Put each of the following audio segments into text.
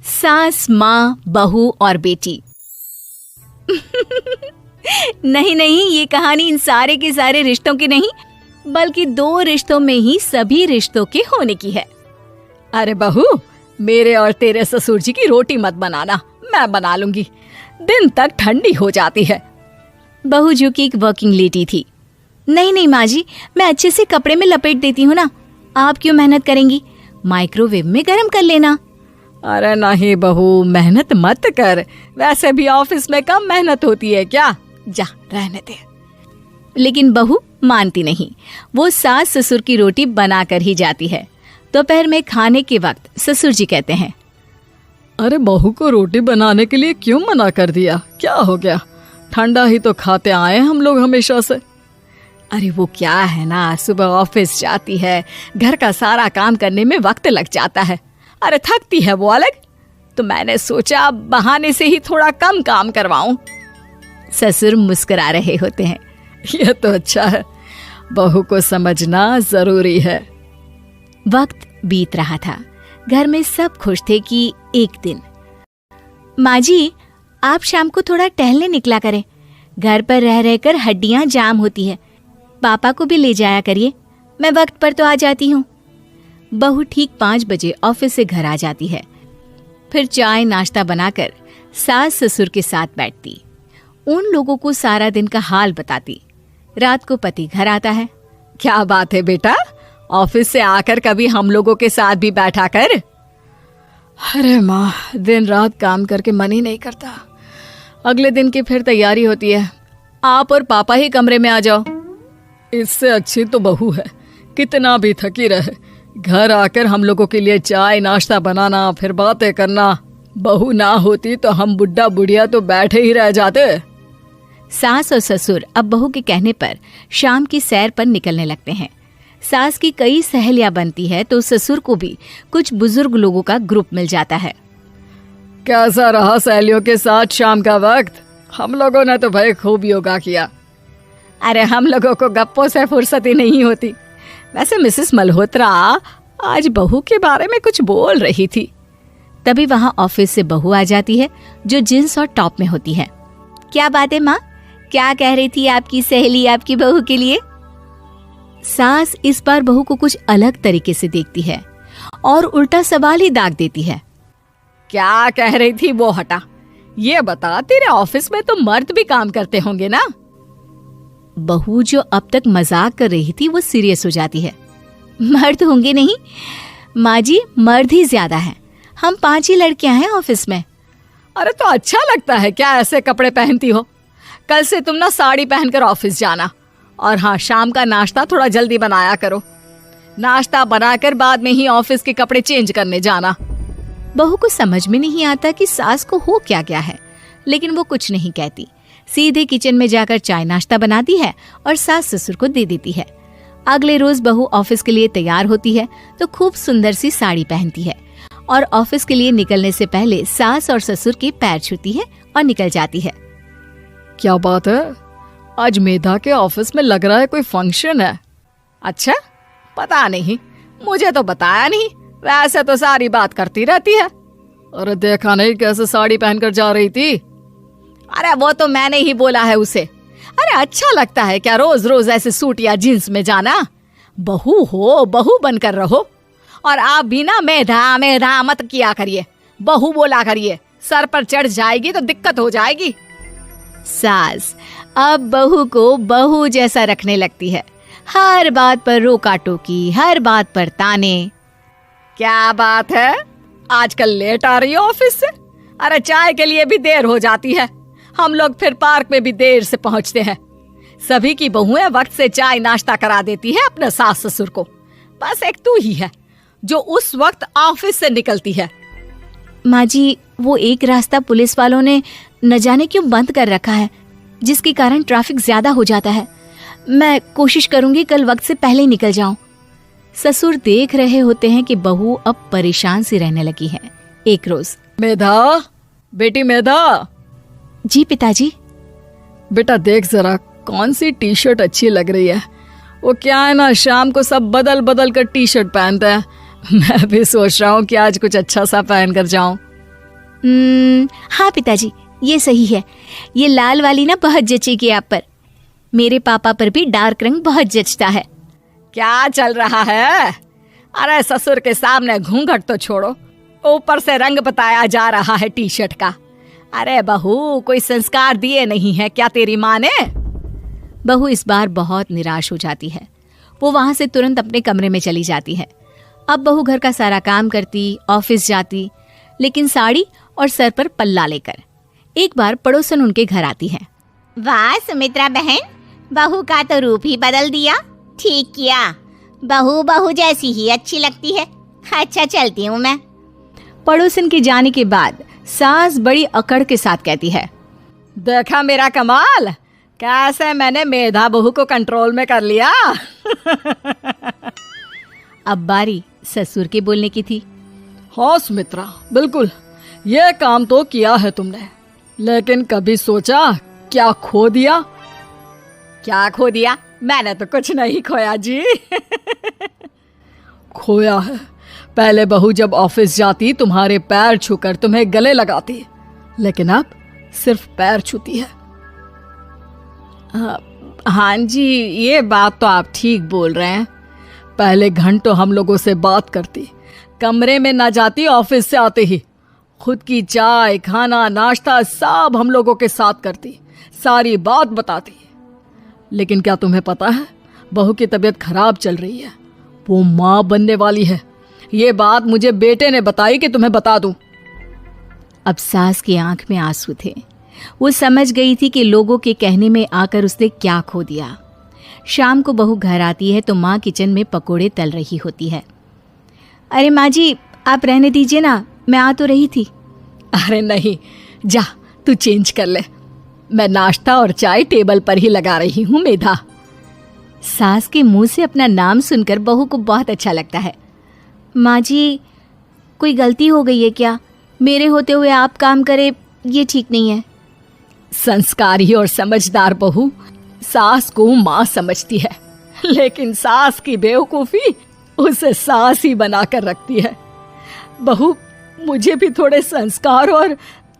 सास, माँ, बहू और बेटी। नहीं नहीं, ये कहानी इन सारे के सारे रिश्तों की नहीं, बल्कि 2 रिश्तों में ही सभी रिश्तों के होने की है। अरे बहू, मेरे और तेरे ससुर जी की रोटी मत बनाना, मैं बना लूंगी, दिन तक ठंडी हो जाती है। बहू जो कि एक वर्किंग लेडी थी। नहीं नहीं माँ जी, मैं अच्छे से कपड़े में लपेट देती हूँ ना, आप क्यों मेहनत करेंगी, माइक्रोवेव में गर्म कर लेना। अरे नहीं बहू, मेहनत मत कर, वैसे भी ऑफिस में कम मेहनत होती है क्या, जा रहने दे। लेकिन बहू मानती नहीं, वो सास ससुर की रोटी बनाकर ही जाती है। दोपहर में खाने के वक्त ससुर जी कहते हैं, अरे बहू को रोटी बनाने के लिए क्यों मना कर दिया, क्या हो गया, ठंडा ही तो खाते आए हम लोग हमेशा से। अरे वो क्या है ना, सुबह ऑफिस जाती है, घर का सारा काम करने में वक्त लग जाता है, अरे थकती है वो अलग, तो मैंने सोचा बहाने से ही थोड़ा कम काम करवाऊं। ससुर मुस्कुरा रहे होते हैं। यह तो अच्छा है, बहू को समझना जरूरी है। वक्त बीत रहा था, घर में सब खुश थे कि एक दिन, माँ जी आप शाम को थोड़ा टहलने निकला करें, घर पर रह रहकर हड्डियां जाम होती है, पापा को भी ले जाया करिए, मैं वक्त पर तो आ जाती हूँ। बहू ठीक 5 बजे ऑफिस से घर आ जाती है। फिर चाय नाश्ता बनाकर सास ससुर के साथ बैठती, उन लोगों को सारा दिन का हाल बताती। रात को पति घर आता है। क्या बात है बेटा, ऑफिस से आकर कभी हम लोगों के साथ भी बैठा कर। अरे माँ, दिन रात काम करके मन ही नहीं करता, अगले दिन की फिर तैयारी होती है, आप और पापा ही कमरे में आ जाओ। इससे अच्छी तो बहू है, कितना भी थकी रहे, घर आकर हम लोगों के लिए चाय नाश्ता बनाना, फिर बातें करना। बहू ना होती तो हम बुढ़ा बुढ़िया तो बैठे ही रह जाते। सास और ससुर अब बहू के कहने पर शाम की सैर पर निकलने लगते हैं। सास की कई सहेलियां बनती है तो ससुर को भी कुछ बुजुर्ग लोगों का ग्रुप मिल जाता है। कैसा रहा सहेलियों के साथ शाम का वक्त? हम लोगों ने तो भाई खूब योगा किया। अरे हम लोगों को गप्पों से फुर्सत ही नहीं होती। वैसे मिसेस मल्होत्रा आज बहू के बारे में कुछ बोल रही थी। तभी वहां ऑफिस से बहू आ जाती है जो जींस और टॉप में होती है। क्या बात है माँ, क्या कह रही थी आपकी सहेली आपकी बहू के लिए? सास इस बार बहू को कुछ अलग तरीके से देखती है और उल्टा सवाल ही दाग देती है। क्या कह रही थी वो हटा, ये बता, तेरे ऑफिस में तो मर्द भी काम करते होंगे ना? बहू जो अब तक मजाक कर रही थी वो सीरियस हो जाती है। मर्द होंगे नहीं माँ जी, मर्द ही ज्यादा हैं, हम 5 ही लड़कियां हैं ऑफिस में। अरे तो अच्छा लगता है क्या ऐसे कपड़े पहनती हो? कल से तुम ना साड़ी पहनकर ऑफिस जाना, और हाँ, शाम का नाश्ता थोड़ा जल्दी बनाया करो, नाश्ता बनाकर बाद में ही ऑफिस के कपड़े चेंज करने जाना। बहू को समझ में नहीं आता कि सास को हो क्या गया है, लेकिन वो कुछ नहीं कहती, सीधे किचन में जाकर चाय नाश्ता बनाती है और सास ससुर को दे देती है। अगले रोज बहू ऑफिस के लिए तैयार होती है तो खूब सुंदर सी साड़ी पहनती है और ऑफिस के लिए निकलने से पहले सास और ससुर के पैर छूती है और निकल जाती है। क्या बात है, आज मेधा के ऑफिस में लग रहा है कोई फंक्शन है। अच्छा, पता नहीं, मुझे तो बताया नहीं, वैसे तो सारी बात करती रहती है। अरे देखा नहीं कैसे साड़ी पहनकर जा रही थी? अरे वो तो मैंने ही बोला है उसे। अरे अच्छा लगता है क्या रोज रोज ऐसे सूट या जींस में जाना? बहू हो, बहू बनकर रहो, और आप भी ना मेधा मेधा मत किया करिए, बहू बोला करिए, सर पर चढ़ जाएगी तो दिक्कत हो जाएगी। सास अब बहू को बहू जैसा रखने लगती है, हर बात पर रोका टोकी, हर बात पर ताने। क्या बात है, आजकल लेट आ रही हो ऑफिस से? अरे चाय के लिए भी देर हो जाती है, हम लोग फिर पार्क में भी देर से पहुंचते हैं। सभी की बहुएं वक्त से चाय नाश्ता करा देती है अपने सास ससुर को, बस एक तू ही है जो उस वक्त ऑफिस से निकलती है। माँ जी, वो एक रास्ता पुलिस वालों ने न जाने क्यों बंद कर रखा है, जिसके कारण ट्रैफिक ज्यादा हो जाता है। मैं कोशिश करूंगी कल वक्त से पहले ही निकल जाऊं। ससुर देख रहे होते हैं कि बहू अब परेशान सी रहने लगी है। एक रोज, मेधा, बेटी मेधा। जी पिताजी। बेटा देख जरा कौन सी टी शर्ट अच्छी लग रही है। वो क्या है ना, शाम को सब बदल बदल कर टी शर्ट पहनते हैं, मैं भी सोच रहा हूँ कि आज कुछ अच्छा सा पहन कर जाऊं। हाँ पिताजी, ये सही है। ये लाल वाली ना बहुत जचेगी आप पर। मेरे पापा पर भी डार्क रंग बहुत जचता है। क्या चल रहा है? अरे ससुर के सामने घूंघट तो छोड़ो, ऊपर से रंग बताया जा रहा है टी शर्ट का। अरे बहू, कोई संस्कार दिए नहीं है क्या तेरी माँ ने? बहू इस बार बहुत निराश हो जाती है। वो वहां से तुरंत अपने कमरे में चली जाती है। अब बहू घर का सारा काम करती, ऑफिस जाती, लेकिन साड़ी और सर पर पल्ला लेकर। एक बार पड़ोसन उनके घर आती है। वाह सुमित्रा बहन, बहू का तो रूप ही बदल दिया। ठीक किया, बहू बहू जैसी ही अच्छी लगती है। अच्छा चलती हूँ मैं। पड़ोसन के जाने के बाद सास बड़ी अकड़ के साथ कहती है, देखा मेरा कमाल, कैसे मैंने मेधा बहू को कंट्रोल में कर लिया। अब बारी ससुर के बोलने की थी। हाँ सुमित्रा, बिल्कुल ये काम तो किया है तुमने, लेकिन कभी सोचा क्या खो दिया? क्या खो दिया? मैंने तो कुछ नहीं खोया जी। खोया है, पहले बहू जब ऑफिस जाती तुम्हारे पैर छूकर तुम्हें गले लगाती, लेकिन अब सिर्फ पैर छूती है। हाँ जी, ये बात तो आप ठीक बोल रहे हैं। पहले घंटों हम लोगों से बात करती, कमरे में ना जाती, ऑफिस से आते ही खुद की चाय, खाना, नाश्ता सब हम लोगों के साथ करती, सारी बात बताती। लेकिन क्या तुम्हें पता है, बहू की तबीयत खराब चल रही है, वो माँ बनने वाली है। ये बात मुझे बेटे ने बताई कि तुम्हें बता दूं। अब सास की आंख में आंसू थे। वो समझ गई थी कि लोगों के कहने में आकर उसने क्या खो दिया। शाम को बहू घर आती है तो माँ किचन में पकोड़े तल रही होती है। अरे माँ जी, आप रहने दीजिए ना, मैं आ तो रही थी। अरे नहीं, जा तू चेंज कर ले, मैं नाश्ता और चाय टेबल पर ही लगा रही हूँ मेधा। सास के मुंह से अपना नाम सुनकर बहू को बहुत अच्छा लगता है। माँ जी, कोई गलती हो गई है क्या? मेरे होते हुए आप काम करें, ये ठीक नहीं है। संस्कारी और समझदार बहू सास को माँ समझती है, लेकिन सास की बेवकूफी उसे सास ही बनाकर रखती है। बहू, मुझे भी थोड़े संस्कार और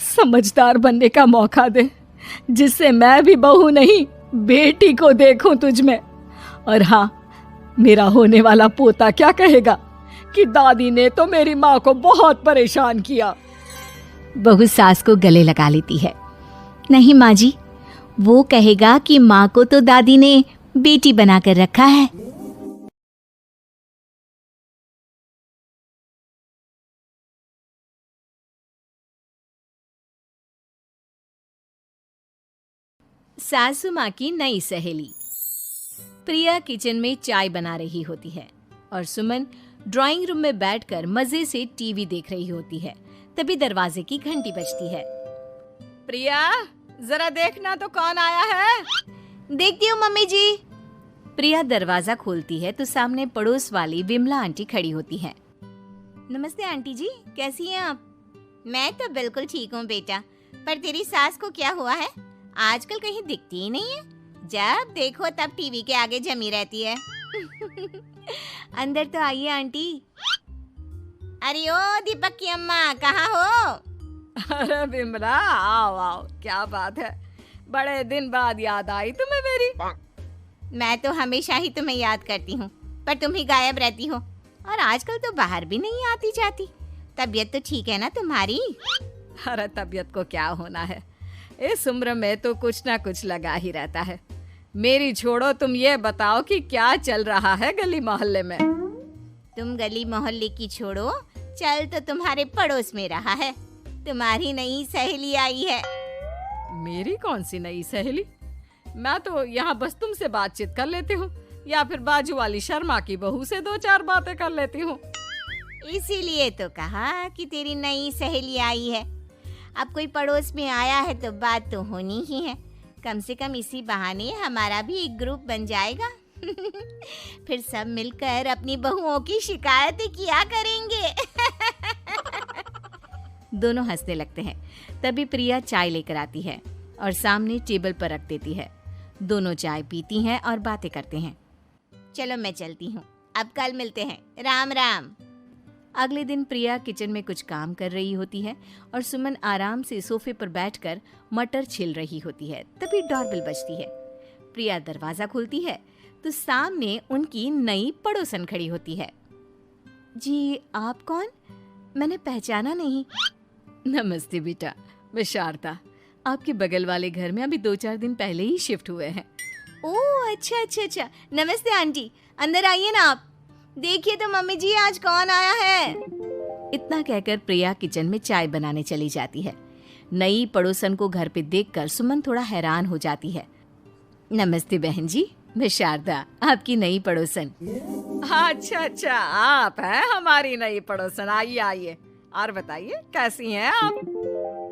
समझदार बनने का मौका दे, जिससे मैं भी बहू नहीं बेटी को देखूं तुझ में। और हाँ, मेरा होने वाला पोता क्या कहेगा कि दादी ने तो मेरी माँ को बहुत परेशान किया। बहू सास को गले लगा लेती है। नहीं माँ जी, वो कहेगा कि माँ को तो दादी ने बेटी बनाकर रखा है। सासू माँ की नई सहेली। प्रिया किचन में चाय बना रही होती है और सुमन ड्राइंग रूम में बैठकर मजे से टीवी देख रही होती है। तभी दरवाजे की घंटी बजती है। प्रिया, जरा देखना तो कौन आया है। देखती हूँ मम्मी जी। प्रिया दरवाजा खोलती है तो सामने पड़ोस वाली विमला आंटी खड़ी होती है। नमस्ते आंटी जी, कैसी हैं आप? मैं तो बिल्कुल ठीक हूँ बेटा, पर तेरी सास को क्या हुआ है? आजकल कहीं दिखती ही नहीं है। जब देखो तब टीवी के आगे जमी रहती है। अंदर तो आइए आंटी। अरे ओ दीपक की अम्मा, कहाँ हो? अरे विमला, आओ आओ, क्या बात है, बड़े दिन बाद याद आई तुम्हें मेरी। मैं तो हमेशा ही तुम्हें याद करती हूँ, पर तुम ही गायब रहती हो और आजकल तो बाहर भी नहीं आती जाती। तबीयत तो ठीक है ना तुम्हारी? अरे तबीयत को क्या होना है, इस उम्र में तो कुछ ना कुछ लगा ही रहता है। मेरी छोड़ो, तुम ये बताओ कि क्या चल रहा है गली मोहल्ले में। तुम गली मोहल्ले की छोड़ो, चल तो तुम्हारे पड़ोस में रहा है। तुम्हारी नई सहेली आई है। मेरी कौन सी नई सहेली? मैं तो यहाँ बस तुमसे बातचीत कर लेती हूँ, या फिर बाजू वाली शर्मा की बहू से दो चार बातें कर लेती हूँ। इसीलिए तो कहा कि तेरी नई सहेली आई है। अब कोई पड़ोस में आया है तो बात तो होनी ही है। कम से कम इसी बहाने हमारा भी एक ग्रुप बन जाएगा। फिर सब मिलकर अपनी बहुओं की शिकायतें किया करेंगे। दोनों हंसने लगते हैं। तभी प्रिया चाय लेकर आती है और सामने टेबल पर रख देती है। दोनों चाय पीती हैं और बातें करते हैं। चलो मैं चलती हूँ, अब कल मिलते हैं। राम राम। अगले दिन प्रिया किचन में कुछ काम कर रही होती है और सुमन आराम से सोफे पर बैठकर मटर छिल रही होती है। तभी डोरबेल बजती है। प्रिया दरवाजा खोलती है तो सामने उनकी नई पड़ोसन खड़ी होती है। जी, आप कौन? मैंने पहचाना नहीं। नमस्ते बेटा, मैं शारदा आपके बगल वाले घर में अभी 2-4 दिन पहले ही शिफ्ट हुए हैं। ओह अच्छा। नमस्ते आंटी, अंदर आइए ना आप। देखिए तो मम्मी जी, आज कौन आया है। इतना कहकर प्रिया किचन में चाय बनाने चली जाती है। नई पड़ोसन को घर पे देखकर सुमन थोड़ा हैरान हो जाती है। नमस्ते बहन जी, मैं शारदा, आपकी नई पड़ोसन। अच्छा, आप हैं हमारी नई पड़ोसन। आइए और बताइए कैसी हैं आप?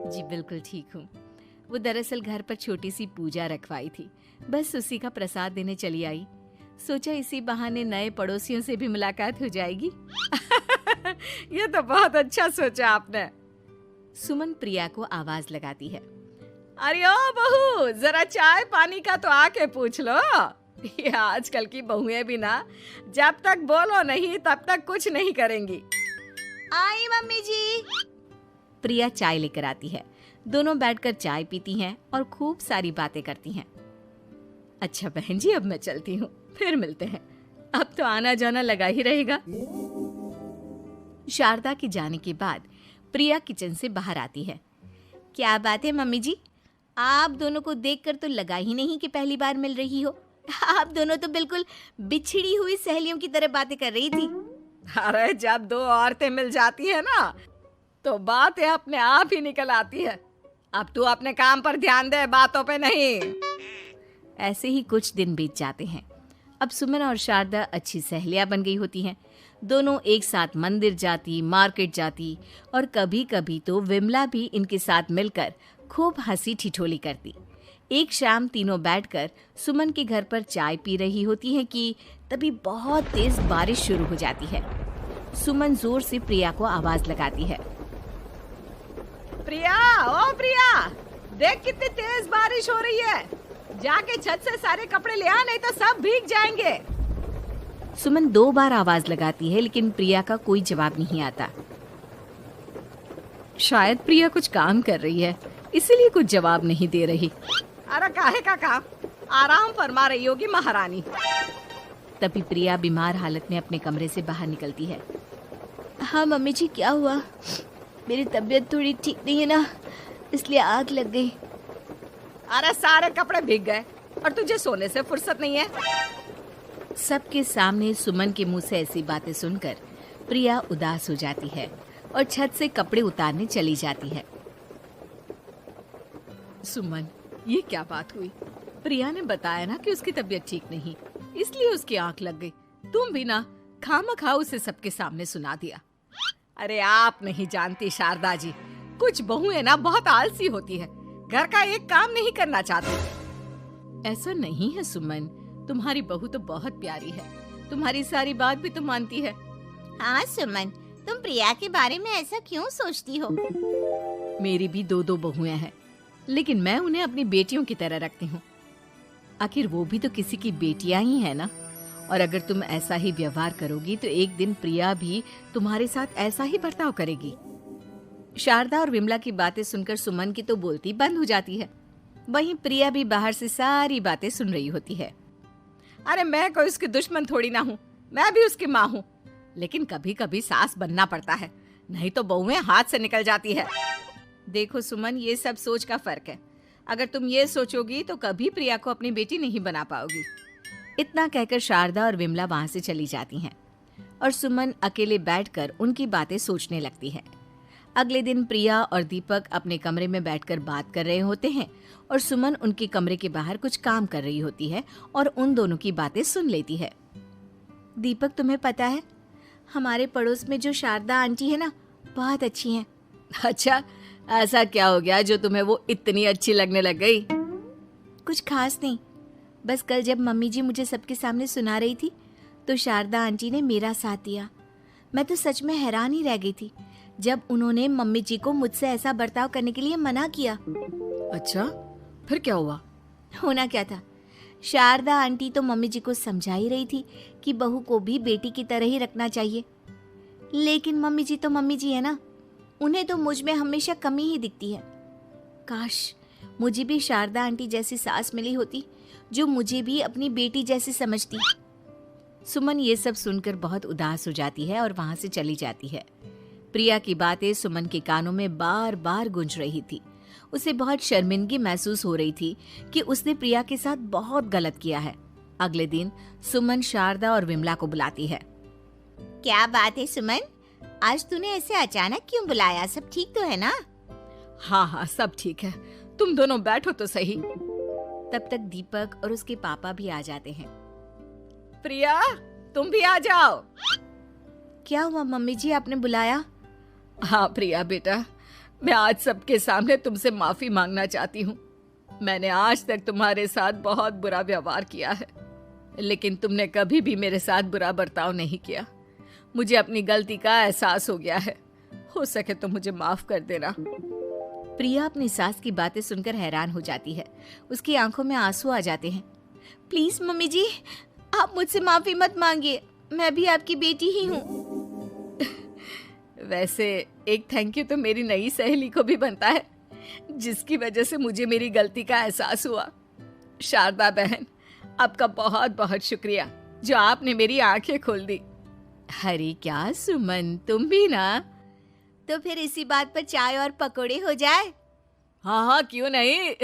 जी बिल्कुल ठीक हूँ। वो दरअसल घर पर छोटी सी पूजा रखवाई थी, बस उसी का प्रसाद देने चली आई। सोचा इसी बहाने नए पड़ोसियों से भी मुलाकात हो जाएगी। ये तो बहुत अच्छा सोचा आपने। सुमन प्रिया को आवाज लगाती है। अरे ओ बहू, जरा चाय पानी का तो आके पूछ लो। ये आजकल की बहुएं भी ना, जब तक बोलो नहीं तब तक कुछ नहीं करेंगी। आई मम्मी जी। प्रिया चाय लेकर आती है। दोनों बैठकर चाय पीती हैं और खूब सारी बातें करती हैं। अच्छा बहन जी, अब मैं चलती हूँ, फिर मिलते हैं। अब तो आना जाना लगा ही रहेगा। शारदा के जाने के बाद प्रिया किचन से बाहर आती है। क्या बात है मम्मी जी, आप दोनों को देखकर तो लगा ही नहीं कि पहली बार मिल रही हो। आप दोनों तो बिल्कुल बिछड़ी हुई सहेलियों की तरह बातें कर रही थी। अरे जब दो औरतें मिल जाती है ना, तो बातें अपने आप ही निकल आती है। अब तू अपने काम पर ध्यान दे, बातों पे नहीं। ऐसे ही कुछ दिन बीत जाते हैं। अब सुमन और शारदा अच्छी सहेलियां बन गई होती हैं। दोनों एक साथ मंदिर जाती, मार्केट जाती और कभी कभी तो विमला भी इनके साथ मिलकर खूब हंसी ठिठोली करती। एक शाम तीनों बैठकर सुमन के घर पर चाय पी रही होती हैं कि तभी बहुत तेज बारिश शुरू हो जाती है। सुमन जोर से प्रिया को आवाज लगाती है। प्रिया, ओ प्रिया, देख कितनी तेज बारिश हो रही है। जाके छत से सारे कपड़े ले आ, नहीं तो सब भीग जाएंगे। सुमन 2 बार आवाज लगाती है, लेकिन प्रिया का कोई जवाब नहीं आता। शायद प्रिया कुछ काम कर रही है, इसीलिए कुछ जवाब नहीं दे रही। अरे काहे का काम, आराम फरमा रही होगी महारानी। तभी प्रिया बीमार हालत में अपने कमरे से बाहर निकलती है। हाँ मम्मी जी, क्या हुआ? मेरी तबीयत थोड़ी ठीक नहीं है ना, इसलिए आग लग गई। अरे सारे कपड़े भीग गए और तुझे सोने से फुर्सत नहीं है। सबके सामने सुमन के मुंह से ऐसी बातें सुनकर प्रिया उदास हो जाती है और छत से कपड़े उतारने चली जाती है। सुमन, ये क्या बात हुई? प्रिया ने बताया ना कि उसकी तबीयत ठीक नहीं, इसलिए उसकी आंख लग गई। तुम भी ना खामखा उसे सबके सामने सुना दिया। अरे आप नहीं जानती शारदा जी, कुछ बहुएं ना बहुत आलसी होती है, घर का एक काम नहीं करना चाहती। ऐसा नहीं है सुमन, तुम्हारी बहू तो बहुत प्यारी है, तुम्हारी सारी बात भी तो मानती है। हाँ सुमन, तुम प्रिया के बारे में ऐसा क्यों सोचती हो? मेरी भी 2 बहुएं हैं, लेकिन मैं उन्हें अपनी बेटियों की तरह रखती हूँ। आखिर वो भी तो किसी की बेटियां ही है ना। और अगर तुम ऐसा ही व्यवहार करोगी तो एक दिन प्रिया भी तुम्हारे साथ ऐसा ही बर्ताव करेगी। शारदा और विमला की बातें सुनकर सुमन की तो बोलती बंद हो जाती है। वहीं प्रिया भी बाहर से सारी बातें सुन रही होती है। अरे मैं कोई उसकी दुश्मन थोड़ी ना हूँ, मैं भी उसकी माँ हूँ, लेकिन कभी कभी सास बनना पड़ता है, नहीं तो बहुएं हाथ से निकल जाती है। देखो सुमन, ये सब सोच का फर्क है। अगर तुम ये सोचोगी तो कभी प्रिया को अपनी बेटी नहीं बना पाओगी। इतना कहकर शारदा और विमला वहां से चली जाती हैं और सुमन अकेले बैठकर उनकी बातें सोचने लगती है। अगले दिन प्रिया और दीपक अपने कमरे में बैठकर बात कर रहे होते हैं और सुमन उनके कमरे के बाहर कुछ काम कर रही होती है और उन दोनों की बातें सुन लेती है। दीपक, तुम्हें पता है हमारे पड़ोस में जो शारदा आंटी है ना, बहुत अच्छी हैं। अच्छा, ऐसा क्या हो गया जो तुम्हें वो इतनी अच्छी लगने लग गई? कुछ खास नहीं, बस कल जब मम्मी जी मुझे सबके सामने सुना रही थी तो शारदा आंटी ने मेरा साथ दिया। मैं तो सच में हैरान ही रह गई थी जब उन्होंने मम्मी जी को मुझसे ऐसा बर्ताव करने के लिए मना किया। अच्छा, फिर क्या हुआ? होना क्या था, शारदा आंटी तो मम्मी जी को समझा ही रही थी कि बहू को भी बेटी की तरह ही रखना चाहिए। लेकिन मम्मी जी तो मम्मी जी है ना, उन्हें तो मुझ में हमेशा कमी ही दिखती है। काश मुझे भी शारदा आंटी जैसी सास मिली होती जो मुझे भी अपनी बेटी जैसी समझती। सुमन ये सब सुनकर बहुत उदास हो जाती है और वहां से चली जाती है। प्रिया की बातें सुमन के कानों में बार बार गूंज रही थी। उसे बहुत शर्मिंदगी महसूस हो रही थी कि उसने प्रिया के साथ बहुत गलत किया है। अगले दिन सुमन शारदा और विमला को बुलाती है। क्या बात है सुमन, आज तूने ऐसे अचानक क्यों बुलाया? सब ठीक तो है ना? हाँ हाँ सब ठीक है, तुम दोनों बैठो तो सही। तब तक दीपक और उसके पापा भी आ जाते हैं। प्रिया तुम भी आ जाओ। क्या हुआ मम्मी जी, आपने बुलाया? हाँ प्रिया बेटा, मैं आज सबके सामने तुमसे माफी मांगना चाहती हूँ। मैंने आज तक तुम्हारे साथ बहुत बुरा व्यवहार किया है, लेकिन तुमने कभी भी मेरे साथ बुरा बर्ताव नहीं किया। मुझे अपनी गलती का एहसास हो गया है, हो सके तो मुझे माफ कर देना। प्रिया अपनी सास की बातें सुनकर हैरान हो जाती है। उसकी आंखों में आंसू आ जाते हैं। प्लीज मम्मी जी, आप मुझसे माफी मत मांगिए, मैं भी आपकी बेटी ही हूँ। वैसे एक थैंक यू तो मेरी नई सहेली को भी बनता है, जिसकी वजह से मुझे मेरी गलती का एहसास हुआ। शारदा बहन, आपका बहुत बहुत शुक्रिया जो आपने मेरी आंखें खोल दी। अरे क्या सुमन, तुम भी ना। तो फिर इसी बात पर चाय और पकोड़े हो जाए। हाँ हाँ क्यों नहीं।